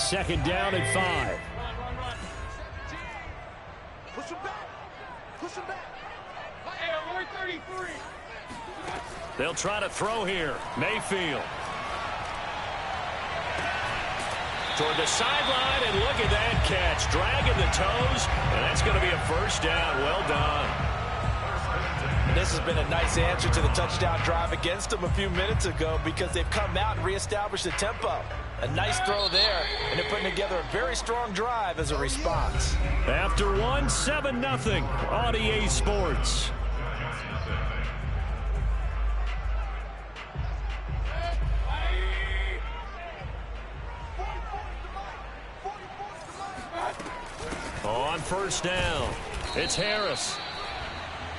second down and 5. Push him back. Push him back. Hey, 33. They'll try to throw here. Mayfield. Toward the sideline, and look at that catch. Dragging the toes, and that's going to be a first down. Well done. And this has been a nice answer to the touchdown drive against them a few minutes ago because they've come out and reestablished the tempo. A nice throw there, and they're putting together a very strong drive as a response. After one, 7-0 on EA Sports. On first down, it's Harris.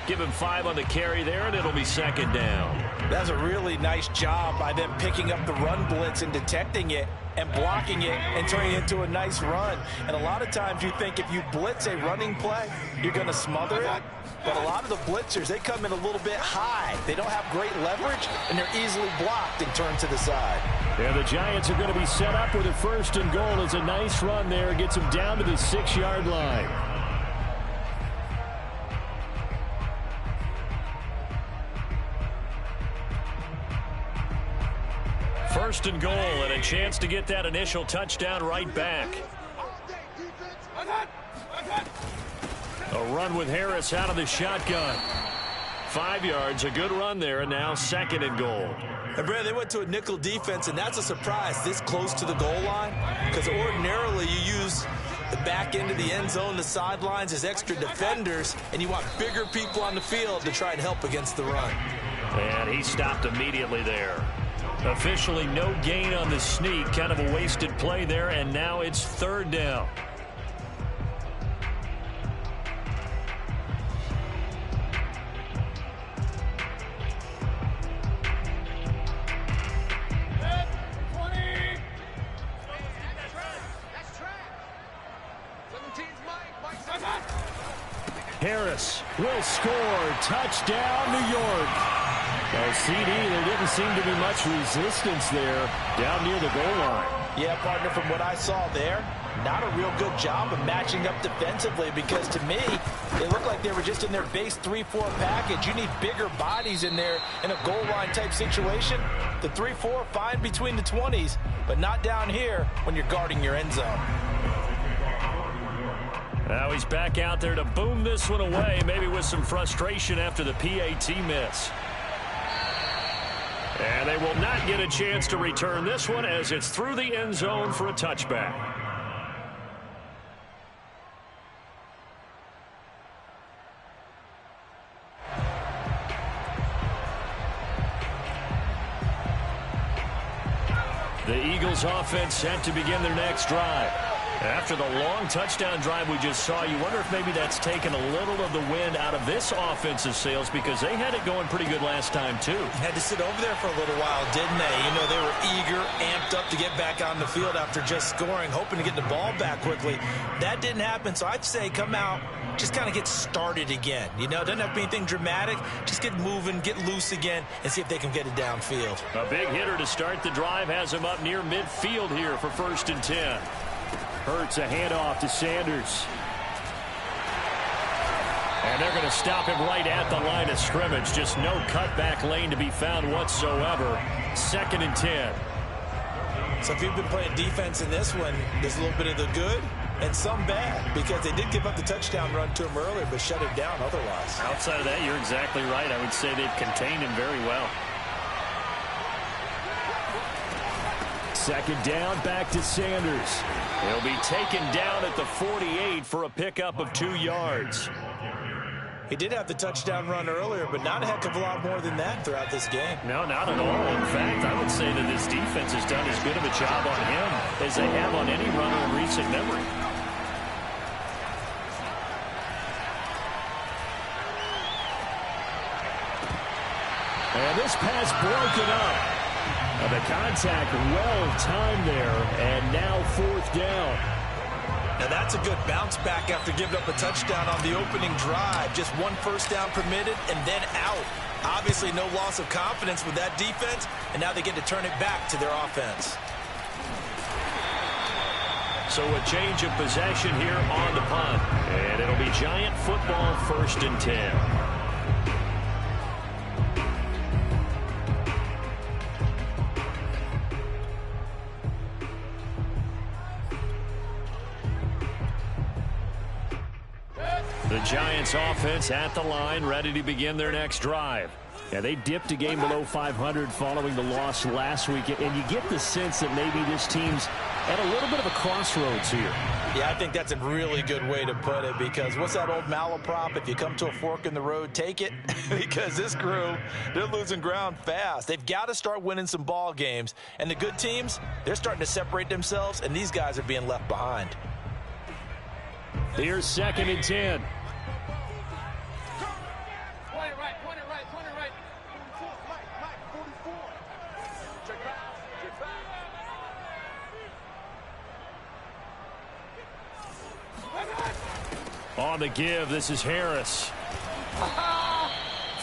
Give him 5 on the carry there, and it'll be second down. That's a really nice job by them picking up the run blitz and detecting it and blocking it and turning it into a nice run. And a lot of times you think if you blitz a running play, you're going to smother it. But a lot of the blitzers, they come in a little bit high. They don't have great leverage, and they're easily blocked and turned to the side. Yeah, the Giants are going to be set up with a first and goal. It's a nice run there. Gets them down to the 6-yard line. First and goal, and a chance to get that initial touchdown right back. A run with Harris out of the shotgun. 5 yards, a good run there, and now second and goal. And Brad, they went to a nickel defense, and that's a surprise this close to the goal line, because ordinarily you use the back end of the end zone, the sidelines as extra defenders, and you want bigger people on the field to try and help against the run. And he stopped immediately there. Officially no gain on the sneak, kind of a wasted play there, and now it's third down. Harris will score. Touchdown, New York. Well, CD, there didn't seem to be much resistance there down near the goal line. Yeah, partner, from what I saw there, not a real good job of matching up defensively because to me, they looked like they were just in their base 3-4 package. You need bigger bodies in there in a goal line type situation. The 3-4, fine between the 20s, but not down here when you're guarding your end zone. Now he's back out there to boom this one away, maybe with some frustration after the PAT miss. And they will not get a chance to return this one as it's through the end zone for a touchback. The Eagles offense set to begin their next drive. After the long touchdown drive we just saw, you wonder if maybe that's taken a little of the wind out of this offensive sails because they had it going pretty good last time, too. Had to sit over there for a little while, didn't they? You know, they were eager, amped up to get back on the field after just scoring, hoping to get the ball back quickly. That didn't happen, so I'd say come out, just kind of get started again. You know, doesn't have to be anything dramatic. Just get moving, get loose again, and see if they can get it downfield. A big hitter to start the drive has him up near midfield here for 1st and 10. Hurts a handoff to Sanders. And they're going to stop him right at the line of scrimmage. Just no cutback lane to be found whatsoever. 2nd and 10. So if you've been playing defense in this one, there's a little bit of the good and some bad because they did give up the touchdown run to him earlier but shut him down otherwise. Outside of that, you're exactly right. I would say they've contained him very well. 2nd down, back to Sanders. He'll be taken down at the 48 for a pickup of 2 yards. He did have the touchdown run earlier, but not a heck of a lot more than that throughout this game. No, not at all. In fact, I would say that this defense has done as good of a job on him as they have on any runner in recent memory. And this pass broken up. The contact well-timed there, and now 4th down. Now that's a good bounce back after giving up a touchdown on the opening drive. Just 1 first down permitted and then out. Obviously no loss of confidence with that defense, and now they get to turn it back to their offense. So a change of possession here on the punt. And it'll be Giant football, 1st and 10. The Giants offense at the line, ready to begin their next drive. Yeah, they dipped a game below 500 following the loss last week, and you get the sense that maybe this team's at a little bit of a crossroads here. Yeah, I think that's a really good way to put it, because what's that old malaprop? If you come to a fork in the road, take it. Because this crew, they're losing ground fast. They've got to start winning some ball games. And the good teams, they're starting to separate themselves, and these guys are being left behind. Here's 2nd and 10. On the give, this is Harris.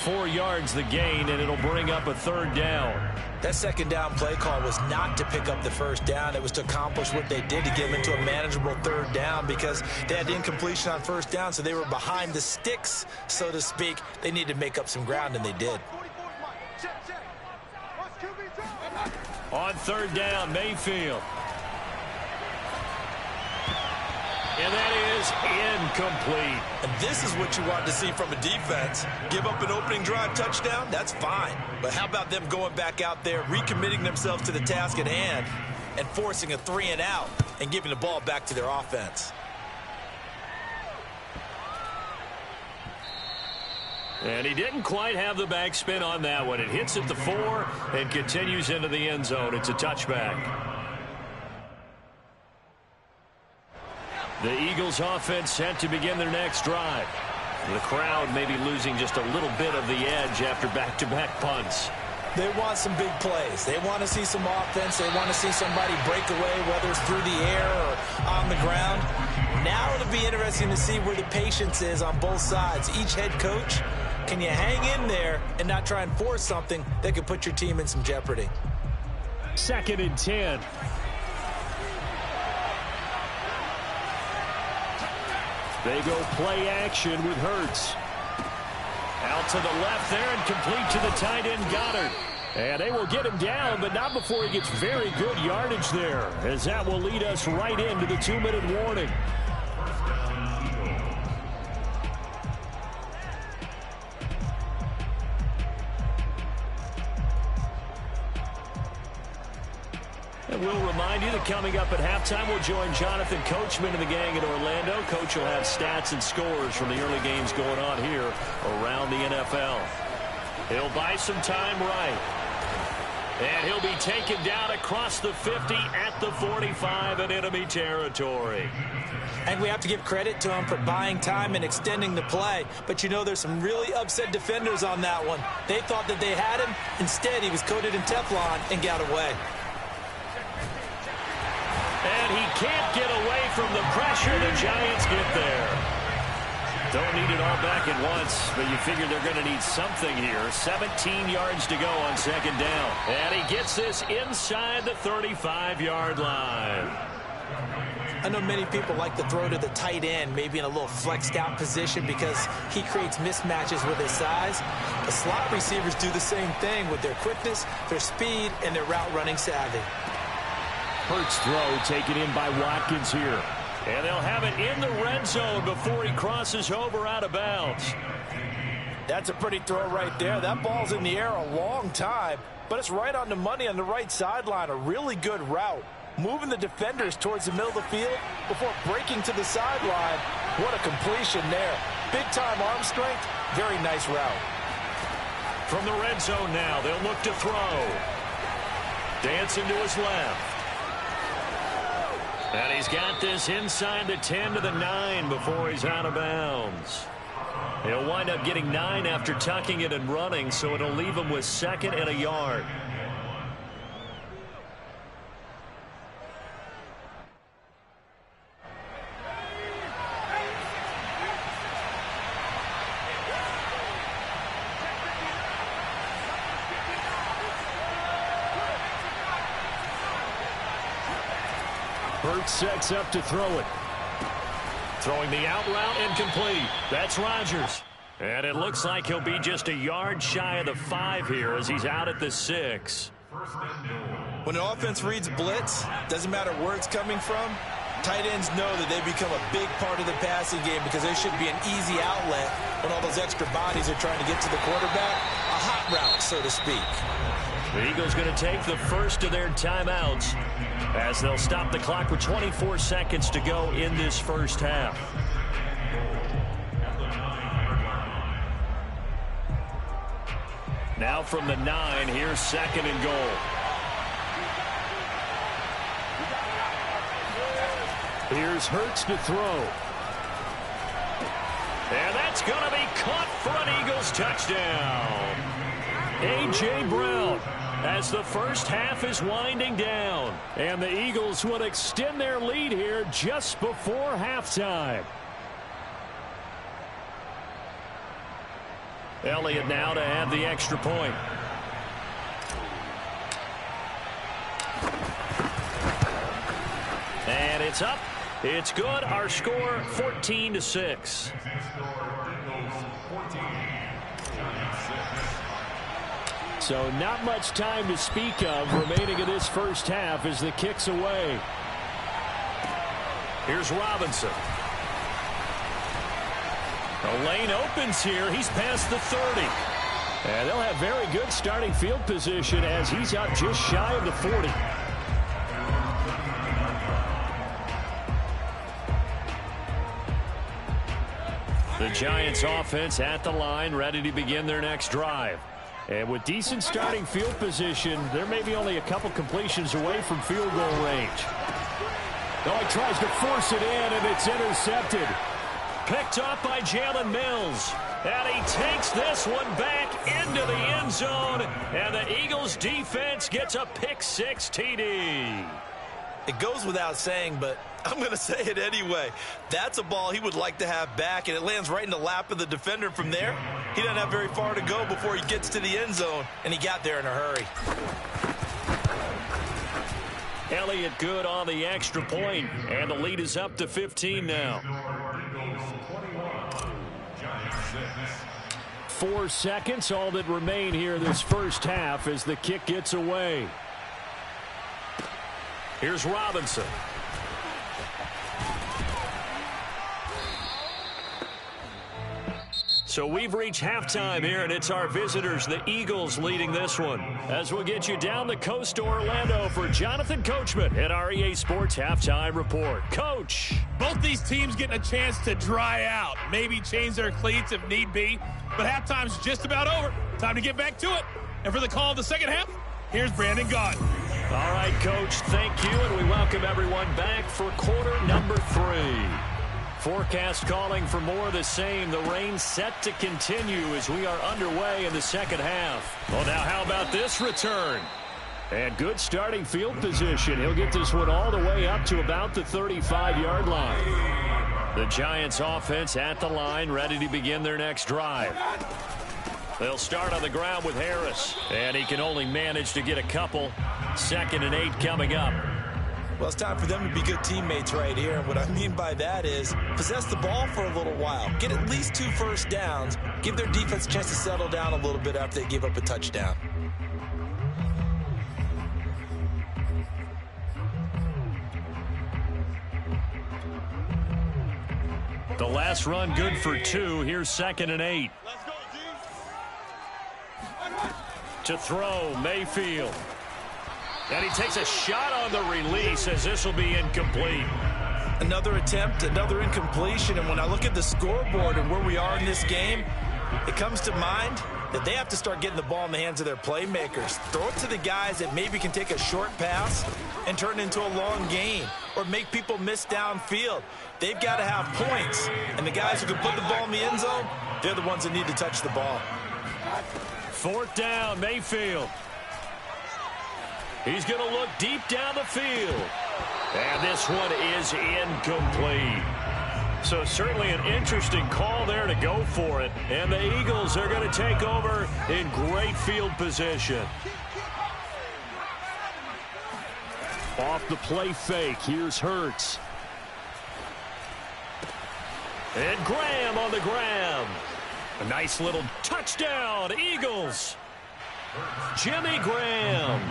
4 yards the gain, and it'll bring up a 3rd down. That 2nd down play call was not to pick up the 1st down. It was to accomplish what they did, to get them into a manageable 3rd down, because they had incompletion on 1st down, so they were behind the sticks, so to speak. They needed to make up some ground, and they did. On 3rd down, Mayfield. And that is incomplete. And this is what you want to see from a defense. Give up an opening drive touchdown, that's fine. But how about them going back out there, recommitting themselves to the task at hand, and forcing a 3-and-out and giving the ball back to their offense? And he didn't quite have the backspin on that one. It hits at the 4 and continues into the end zone. It's a touchback. The Eagles offense set to begin their next drive. The crowd may be losing just a little bit of the edge after back-to-back punts. They want some big plays. They want to see some offense. They want to see somebody break away, whether it's through the air or on the ground. Now it'll be interesting to see where the patience is on both sides. Each head coach, can you hang in there and not try and force something that could put your team in some jeopardy? 2nd and 10. They go play action with Hurts. Out to the left there and complete to the tight end Goddard. And they will get him down, but not before he gets very good yardage there, as that will lead us right into the 2-minute warning. And we'll remind you that coming up at halftime, we'll join Jonathan Coachman and the gang at Orlando. Coach will have stats and scores from the early games going on here around the NFL. He'll buy some time right. And he'll be taken down across the 50 at the 45 in enemy territory. And we have to give credit to him for buying time and extending the play. But you know, there's some really upset defenders on that one. They thought that they had him. Instead, he was coated in Teflon and got away. And he can't get away from the pressure. The Giants get there. Don't need it all back at once, but you figure they're going to need something here. 17 yards to go on 2nd down. And he gets this inside the 35-yard line. I know many people like to throw to the tight end, maybe in a little flexed out position because he creates mismatches with his size. The slot receivers do the same thing with their quickness, their speed, and their route running savvy. Hurts throw taken in by Watkins here. And they'll have it in the red zone before he crosses over out of bounds. That's a pretty throw right there. That ball's in the air a long time, but it's right on the money on the right sideline. A really good route. Moving the defenders towards the middle of the field before breaking to the sideline. What a completion there. Big-time arm strength. Very nice route. From the red zone now, they'll look to throw. Dancing to his left. And he's got this inside the 10 to the 9 before he's out of bounds. He'll wind up getting 9 after tucking it and running, so it'll leave him with 2nd and a yard. Hurts sets up to throw it. Throwing the out route incomplete. That's Rodgers. And it looks like he'll be just a yard shy of the 5 here as he's out at the 6. When an offense reads blitz, doesn't matter where it's coming from, tight ends know that they become a big part of the passing game because they should be an easy outlet when all those extra bodies are trying to get to the quarterback. A hot route, so to speak. The Eagles going to take the first of their timeouts as they'll stop the clock with 24 seconds to go in this first half. Now from the 9, here's 2nd and goal. Here's Hurts to throw. And that's going to be caught for an Eagles touchdown. A.J. Brown as the first half is winding down. And the Eagles will extend their lead here just before halftime. Elliott now to add the extra point. And it's up. It's good. Our score 14-6. So not much time to speak of remaining in this first half as the kick's away. Here's Robinson. The lane opens here. He's past the 30. And they'll have very good starting field position as he's up just shy of the 40. The Giants offense at the line, ready to begin their next drive. And with decent starting field position, there may be only a couple completions away from field goal range. Oh, he tries to force it in, and it's intercepted. Picked up by Jalen Mills. And he takes this one back into the end zone. And the Eagles defense gets a pick-6 TD. It goes without saying, but I'm going to say it anyway. That's a ball he would like to have back, and it lands right in the lap of the defender from there. He doesn't have very far to go before he gets to the end zone, and he got there in a hurry. Elliott good on the extra point, and the lead is up to 15 now. 4 seconds, all that remain here this first half as the kick gets away. Here's Robinson. So we've reached halftime here, and it's our visitors, the Eagles, leading this one. As we'll get you down the coast to Orlando for Jonathan Coachman at our EA Sports Halftime Report. Coach. Both these teams getting a chance to dry out, maybe change their cleats if need be, but halftime's just about over. Time to get back to it. And for the call of the second half, here's Brandon Gaudin. All right, Coach, thank you, and we welcome everyone back for quarter number 3. Forecast calling for more of the same. The rain set to continue as we are underway in the second half. Well, now how about this return? And good starting field position. He'll get this one all the way up to about the 35-yard line. The Giants offense at the line, ready to begin their next drive. They'll start on the ground with Harris, and he can only manage to get a couple. 2nd and 8 coming up. Well, it's time for them to be good teammates right here. And what I mean by that is possess the ball for a little while. Get at least 2 first downs. Give their defense a chance to settle down a little bit after they give up a touchdown. The last run good for 2. Here's 2nd and 8. To throw, Mayfield. And he takes a shot on the release as this will be incomplete. Another attempt, another incompletion. And when I look at the scoreboard and where we are in this game, it comes to mind that they have to start getting the ball in the hands of their playmakers. Throw it to the guys that maybe can take a short pass and turn it into a long gain or make people miss downfield. They've got to have points. And the guys who can put the ball in the end zone, they're the ones that need to touch the ball. 4th down, Mayfield. He's going to look deep down the field. And this one is incomplete. So certainly an interesting call there to go for it. And the Eagles are going to take over in great field position. Off the play fake, here's Hurts. And Graham on the ground. A nice little touchdown, Eagles. Jimmy Graham,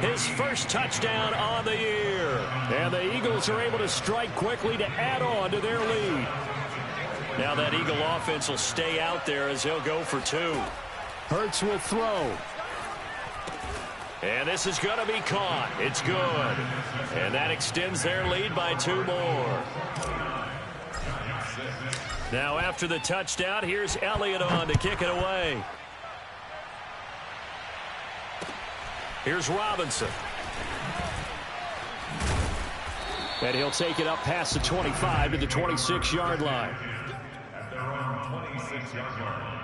his first touchdown on the year. And the Eagles are able to strike quickly to add on to their lead. Now that Eagle offense will stay out there as they'll go for 2. Hurts will throw. And this is going to be caught. It's good. And that extends their lead by 2 more. Now after the touchdown, here's Elliott on to kick it away. Here's Robinson. And he'll take it up past the 25 to the 26-yard line. At their own 26-yard line.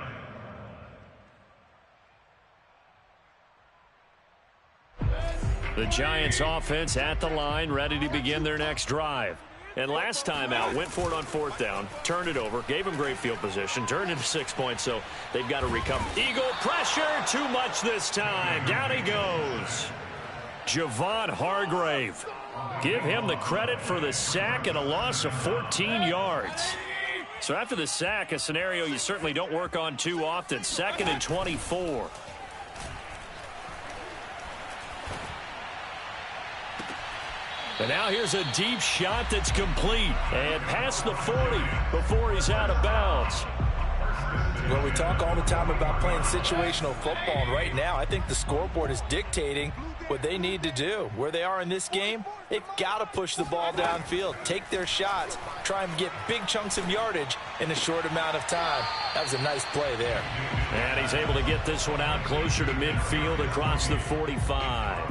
The Giants offense at the line, ready to begin their next drive. And last time out, went for it on 4th down, turned it over, gave them great field position, turned into 6 points, so they've got to recover. Eagle pressure, too much this time. Down he goes. Javon Hargrave. Give him the credit for the sack and a loss of 14 yards. So after the sack, a scenario you certainly don't work on too often. 2nd and 24. And now here's a deep shot that's complete. And past the 40 before he's out of bounds. Well, we talk all the time about playing situational football, and right now I think the scoreboard is dictating what they need to do. Where they are in this game, they've got to push the ball downfield, take their shots, try and get big chunks of yardage in a short amount of time. That was a nice play there. And he's able to get this one out closer to midfield across the 45.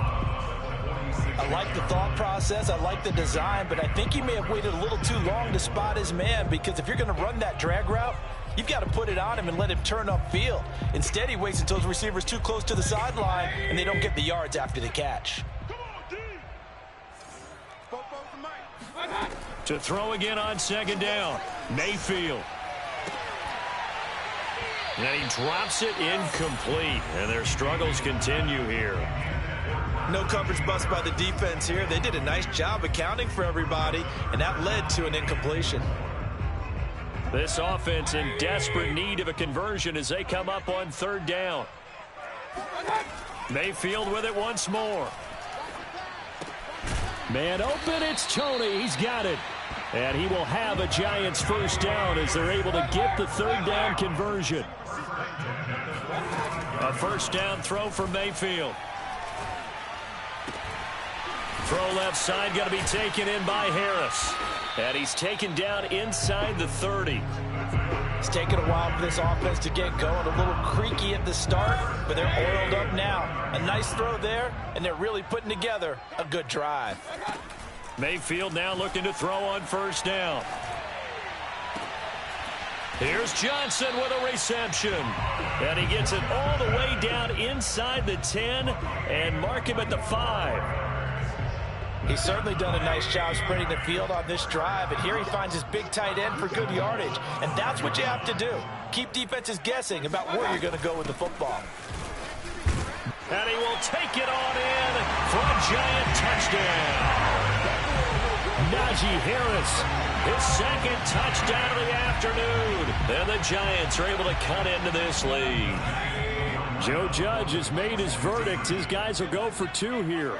I like the thought process, I like the design, but I think he may have waited a little too long to spot his man, because if you're going to run that drag route, you've got to put it on him and let him turn upfield. Instead, he waits until his receiver's too close to the sideline, and they don't get the yards after the catch. To throw again on 2nd down, Mayfield. And then he drops it incomplete, and their struggles continue here. No coverage bust by the defense here. They did a nice job accounting for everybody, and that led to an incompletion. This offense in desperate need of a conversion as they come up on 3rd down. Mayfield with it once more. Man open, it's Tony. He's got it. And he will have a Giants 1st down as they're able to get the 3rd down conversion. A 1st down throw for Mayfield. Throw left side, going to be taken in by Harris. And he's taken down inside the 30. It's taken a while for this offense to get going. A little creaky at the start, but they're oiled up now. A nice throw there, and they're really putting together a good drive. Mayfield now looking to throw on 1st down. Here's Johnson with a reception. And he gets it all the way down inside the 10 and mark him at the 5. He's certainly done a nice job spreading the field on this drive, and here he finds his big tight end for good yardage. And that's what you have to do. Keep defenses guessing about where you're going to go with the football. And he will take it on in for a Giant touchdown. Najee Harris, his 2nd touchdown of the afternoon. And the Giants are able to cut into this lead. Joe Judge has made his verdict. His guys will go for 2 here.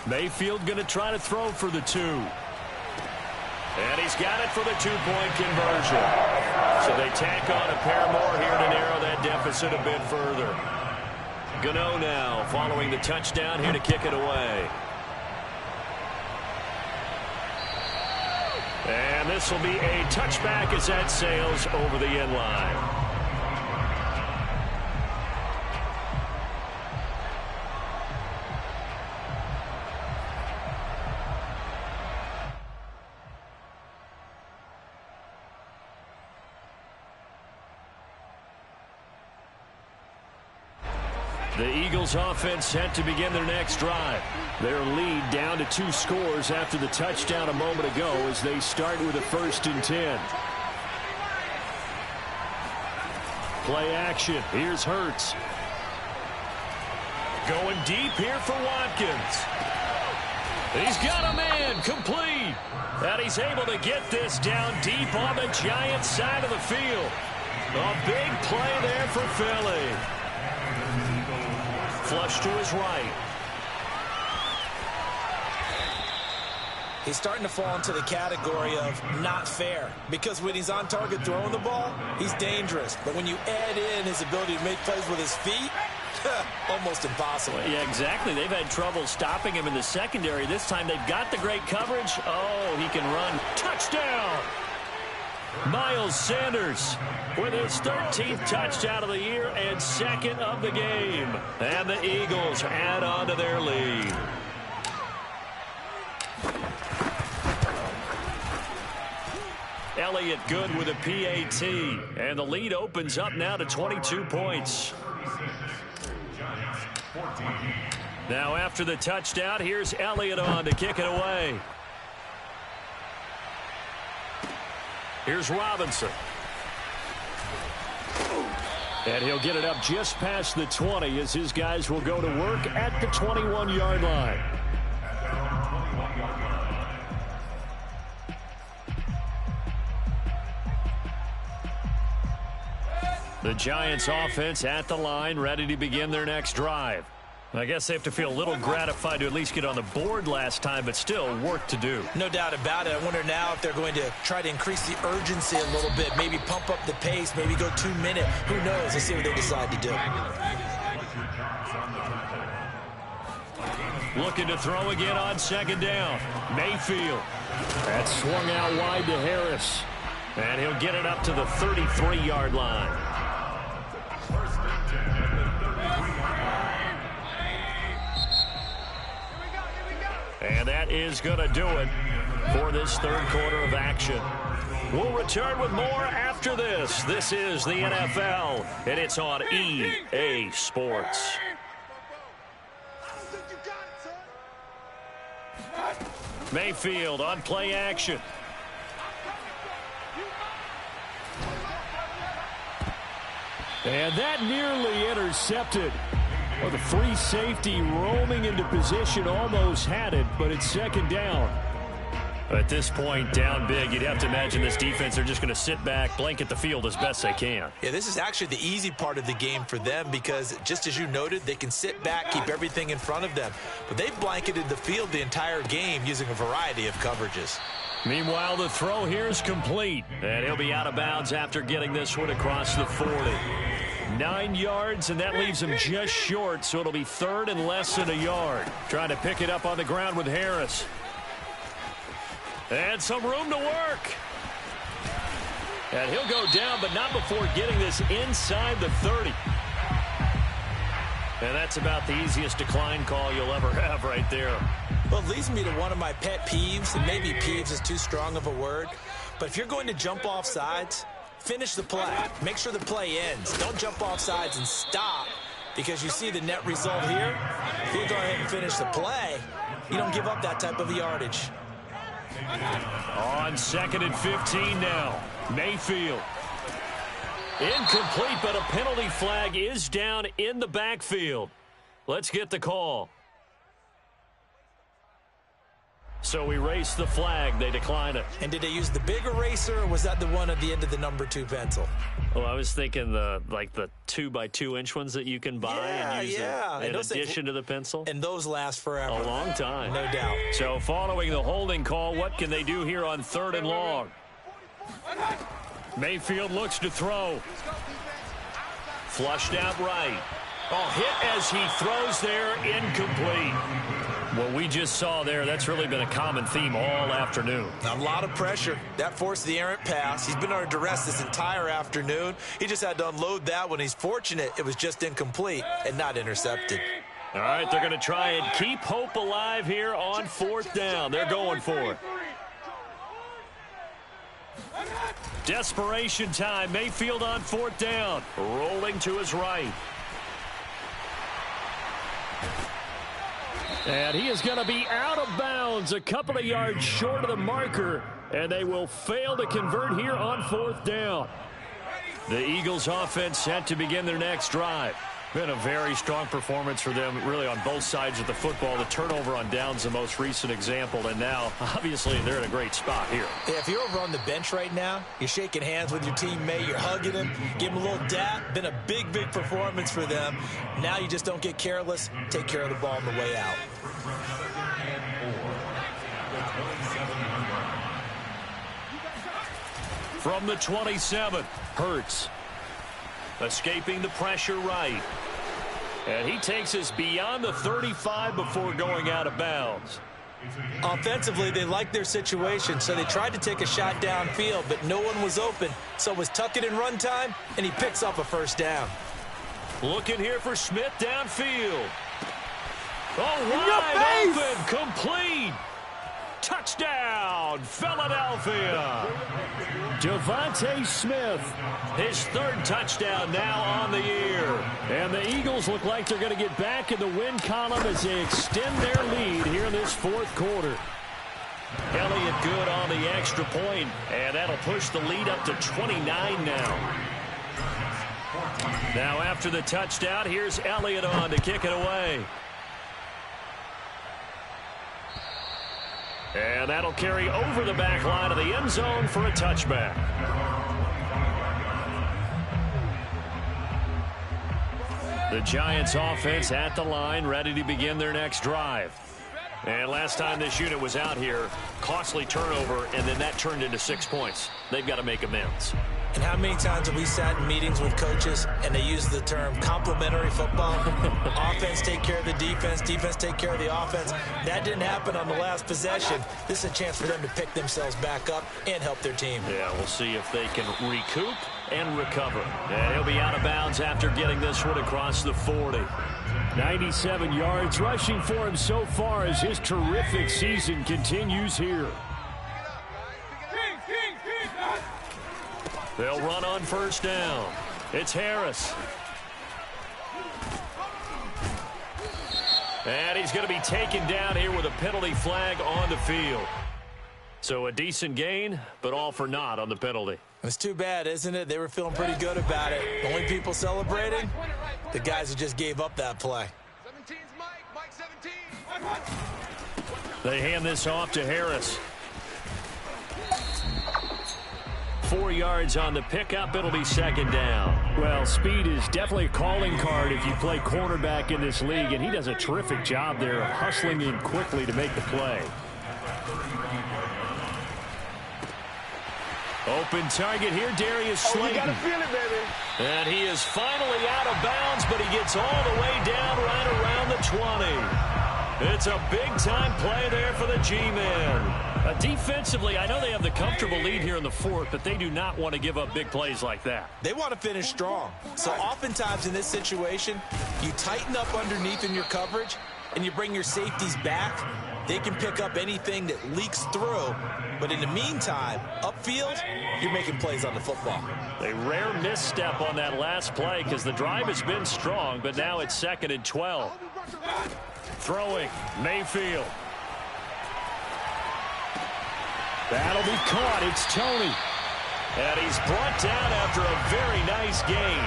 Mayfield going to try to throw for the 2. And he's got it for the 2-point conversion. So they tack on a pair more here to narrow that deficit a bit further. Gano now following the touchdown here to kick it away. And this will be a touchback as that sails over the end line. The Eagles offense set to begin their next drive. Their lead down to 2 scores after the touchdown a moment ago as they start with a 1st and 10. Play action. Here's Hurts. Going deep here for Watkins. He's got a man complete. And he's able to get this down deep on the Giants side of the field. A big play there for Philly. Flush to his right. He's starting to fall into the category of not fair, because when he's on target throwing the ball, he's dangerous. But when you add in his ability to make plays with his feet, almost impossible. Yeah, exactly. They've had trouble stopping him in the secondary. This time they've got the great coverage. Oh, he can run. Touchdown! Miles Sanders with his 13th touchdown of the year and second of the game. And the Eagles add on to their lead. Elliott good with a PAT. And the lead opens up now to 22 points. Now after the touchdown, here's Elliott on to kick it away. Here's Robinson. And he'll get it up just past the 20 as his guys will go to work at the 21-yard line. The Giants offense at the line, ready to begin their next drive. I guess they have to feel a little gratified to at least get on the board last time, but still work to do. No doubt about it. I wonder now if they're going to try to increase the urgency a little bit, maybe pump up the pace, maybe go 2 minute. Who knows? Let's see what they decide to do. Looking to throw again on second down. Mayfield. That's swung out wide to Harris. And he'll get it up to the 33-yard line. And that is going to do it for this third quarter of action. We'll return with more after this. This is the NFL, and it's on EA Sports. Mayfield on play action. And that nearly intercepted. Well, the free safety roaming into position almost had it, but it's second down. At this point, down big, you'd have to imagine this defense are just going to sit back, blanket the field as best they can. Yeah, this is actually the easy part of the game for them because, just as you noted, they can sit back, keep everything in front of them. But they've blanketed the field the entire game using a variety of coverages. Meanwhile, the throw here is complete, and he'll be out of bounds after getting this one across the 40. 9 yards, and that leaves him just short, so it'll be third and less than a yard. Trying to pick it up on the ground with Harris. And some room to work. And he'll go down, but not before getting this inside the 30. And that's about the easiest decline call you'll ever have right there. Well, it leads me to one of my pet peeves, and maybe peeves is too strong of a word, but if you're going to jump off sides, finish the play. Make sure the play ends. Don't jump off sides and stop, because you see the net result here. If you go ahead and finish the play, you don't give up that type of yardage. On second and 15 now. Mayfield. Incomplete, but a penalty flag is down in the backfield. Let's get the call. So we race the flag. They decline it. And did they use the big eraser, or was that the one at the end of the number 2 pencil? Well, I was thinking the 2x2-inch ones that you can buy and use in addition to the pencil. And those last forever. A long time. No doubt. So following the holding call, what can they do here on third and long? Mayfield looks to throw. Flushed out right. Oh, hit as he throws there, incomplete. What we just saw there, that's really been a common theme all afternoon. A lot of pressure. That forced the errant pass. He's been under duress this entire afternoon. He just had to unload that one. He's fortunate it was just incomplete and not intercepted. All right, they're going to try and keep hope alive here on fourth down. They're going for it. Desperation time. Mayfield on fourth down. Rolling to his right. And he is going to be out of bounds, a couple of yards short of the marker, and they will fail to convert here on fourth down. The Eagles offense set to begin their next drive. Been a very strong performance for them, really, on both sides of the football. The turnover on downs, the most recent example, and now, obviously, they're in a great spot here. Yeah, if you're over on the bench right now, you're shaking hands with your teammate, you're hugging him, give him a little dap. Been a big, big performance for them. Now you just don't get careless. Take care of the ball on the way out. From the 27, Hurts. Escaping the pressure right. And he takes us beyond the 35 before going out of bounds. Offensively, they liked their situation, so they tried to take a shot downfield, but no one was open. So it was tuck it in run time, and he picks up a first down. Looking here for Smith downfield. Oh, wide open, complete. Touchdown, Philadelphia. Devontae Smith, his third touchdown now on the year. And the Eagles look like they're going to get back in the win column as they extend their lead here in this fourth quarter. Elliott good on the extra point, and that'll push the lead up to 29 now. Now after the touchdown, here's Elliott on to kick it away. And that'll carry over the back line of the end zone for a touchback. The Giants offense at the line, ready to begin their next drive. And last time this unit was out here, costly turnover, and then that turned into 6 points. They've got to make amends. And how many times have we sat in meetings with coaches and they use the term complementary football? Offense take care of the defense, defense take care of the offense. That didn't happen on the last possession. This is a chance for them to pick themselves back up and help their team. Yeah, we'll see if they can recoup and recover. And he'll be out of bounds after getting this one across the 40. 97 yards rushing for him so far as his terrific season continues here. They'll run on first down. It's Harris. And he's going to be taken down here with a penalty flag on the field. So a decent gain, but all for naught on the penalty. It's too bad, isn't it? They were feeling pretty good about it. Only people celebrating, the guys who just gave up that play. 17's Mike 17. They hand this off to Harris. 4 yards on the pickup. It'll be second down. Well, speed is definitely a calling card if you play cornerback in this league, and he does a terrific job there of hustling in quickly to make the play. Open target here, Darius Slayton. You gotta feel it, baby. And he is finally out of bounds, but he gets all the way down right around the 20. It's a big-time play there for the G-Man. Defensively, I know they have the comfortable lead here in the fourth, but they do not want to give up big plays like that. They want to finish strong. So oftentimes in this situation, you tighten up underneath in your coverage, and you bring your safeties back. They can pick up anything that leaks through. But in the meantime, upfield, you're making plays on the football. A rare misstep on that last play because the drive has been strong, but now it's 2nd and 12. Throwing, Mayfield. That'll be caught. It's Tony. And he's brought down after a very nice gain.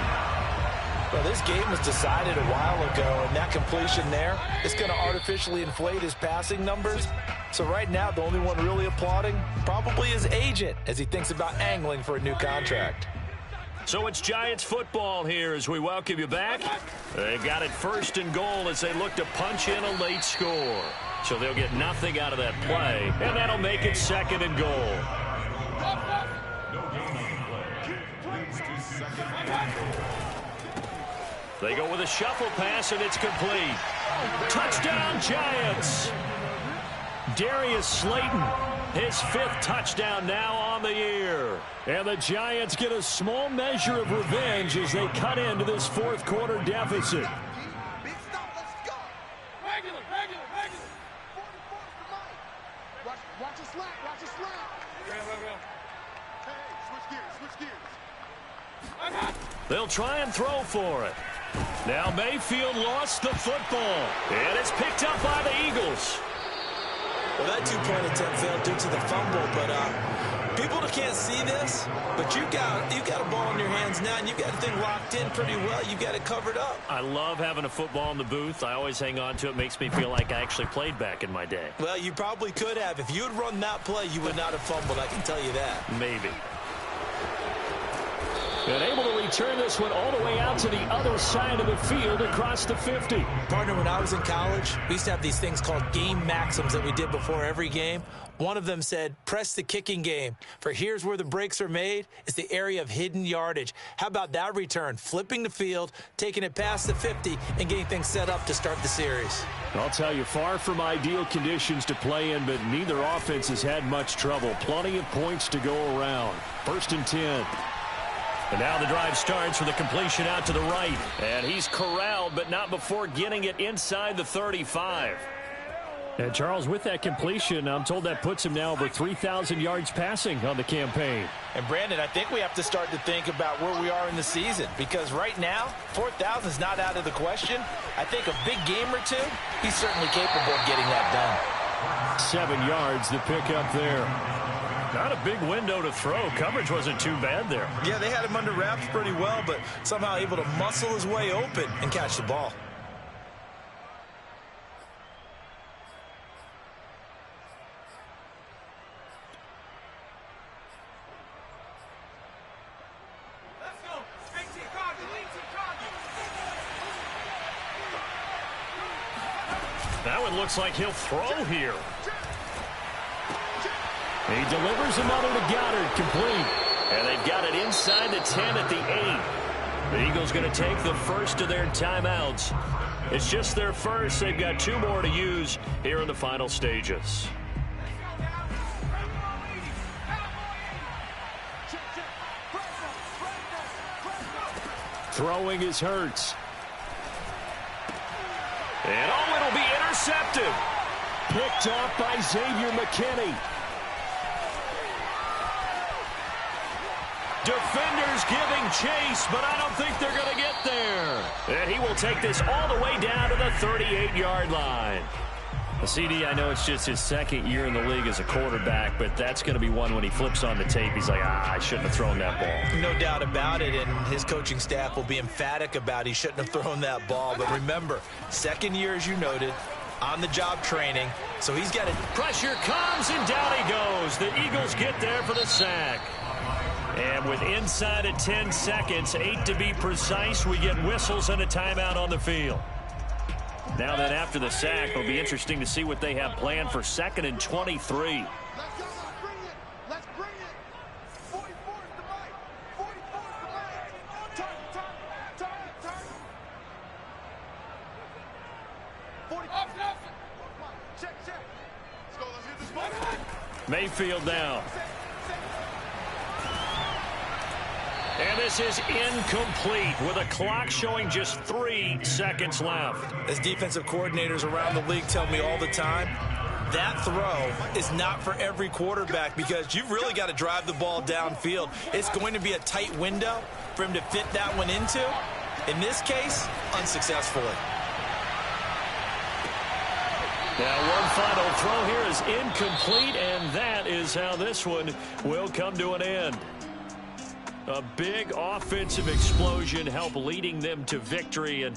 Well, this game was decided a while ago, and that completion there is going to artificially inflate his passing numbers. So right now, the only one really applauding probably his agent as he thinks about angling for a new contract. So it's Giants football here as we welcome you back. They've got it 1st and goal as they look to punch in a late score. So they'll get nothing out of that play, and that'll make it 2nd and goal. They go with a shuffle pass, and it's complete. Touchdown, Giants! Darius Slayton, his 5th touchdown now on the year. And the Giants get a small measure of revenge as they cut into this fourth quarter deficit. Big stop, let's go. Regular. Watch a slack. Hey, switch gears. They'll try and throw for it. Now Mayfield lost the football. And it's picked up by the Eagles. Well, that two-point attempt failed due to the fumble, but people that can't see this, but you've got a ball in your hands now, and you've got the thing locked in pretty well. You've got it covered up. I love having a football in the booth. I always hang on to it. Makes me feel like I actually played back in my day. Well, you probably could have. If you had run that play, you would not have fumbled. I can tell you that. Maybe. And able to return this one all the way out to the other side of the field across the 50. Partner, when I was in college, we used to have these things called game maxims that we did before every game. One of them said, press the kicking game. For here's where the breaks are made. It's the area of hidden yardage. How about that return? Flipping the field, taking it past the 50, and getting things set up to start the series. I'll tell you, far from ideal conditions to play in, but neither offense has had much trouble. Plenty of points to go around. 1st and 10. And now the drive starts with a completion out to the right. And he's corralled, but not before getting it inside the 35. And Charles, with that completion, I'm told that puts him now over 3,000 yards passing on the campaign. And Brandon, I think we have to start to think about where we are in the season, because right now, 4,000 is not out of the question. I think a big game or two, he's certainly capable of getting that done. 7 yards, the pickup there. Not a big window to throw. Coverage wasn't too bad there. Yeah, they had him under wraps pretty well, but somehow able to muscle his way open and catch the ball. That one looks like he'll throw here. He delivers another to Goddard, complete. And they've got it inside the 10 at the 8. The Eagles going to take the first of their timeouts. It's just their first. They've got 2 more to use here in the final stages. Throwing is Hurts. And oh, it'll be intercepted. Picked off by Xavier McKinney. Defenders giving chase, but I don't think they're going to get there. And he will take this all the way down to the 38-yard line. CD, I know it's just his 2nd year in the league as a quarterback, but that's going to be one when he flips on the tape. He's like, I shouldn't have thrown that ball. No doubt about it, and his coaching staff will be emphatic about he shouldn't have thrown that ball. But remember, 2nd year, as you noted, on-the-job training, so he's got it. Pressure comes, and down he goes. The Eagles get there for the sack. And with inside of 10 seconds, 8 to be precise, we get whistles and a timeout on the field. Now then, after the sack, it'll be interesting to see what they have planned for 2nd and 23. Let's go, let's bring it. 44 is the mic. 44 is the mic. Turn. 40. Check. Let's go, let's hit this ball. Mayfield now. And this is incomplete with a clock showing just 3 seconds left. As defensive coordinators around the league tell me all the time, that throw is not for every quarterback because you've really got to drive the ball downfield. It's going to be a tight window for him to fit that one into. In this case, unsuccessfully. Now one final throw here is incomplete, and that is how this one will come to an end. A big offensive explosion helped leading them to victory. And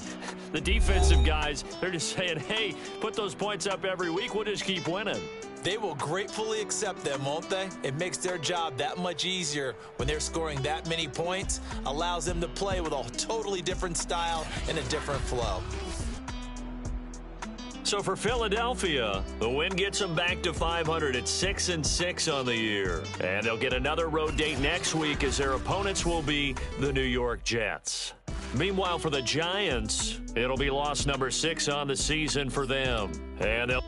the defensive guys, they're just saying, hey, put those points up every week. We'll just keep winning. They will gratefully accept them, won't they? It makes their job that much easier when they're scoring that many points. Allows them to play with a totally different style and a different flow. So for Philadelphia, the win gets them back to 500 at 6-6 on the year. And they'll get another road date next week as their opponents will be the New York Jets. Meanwhile, for the Giants, it'll be loss number 6 on the season for them. And they'll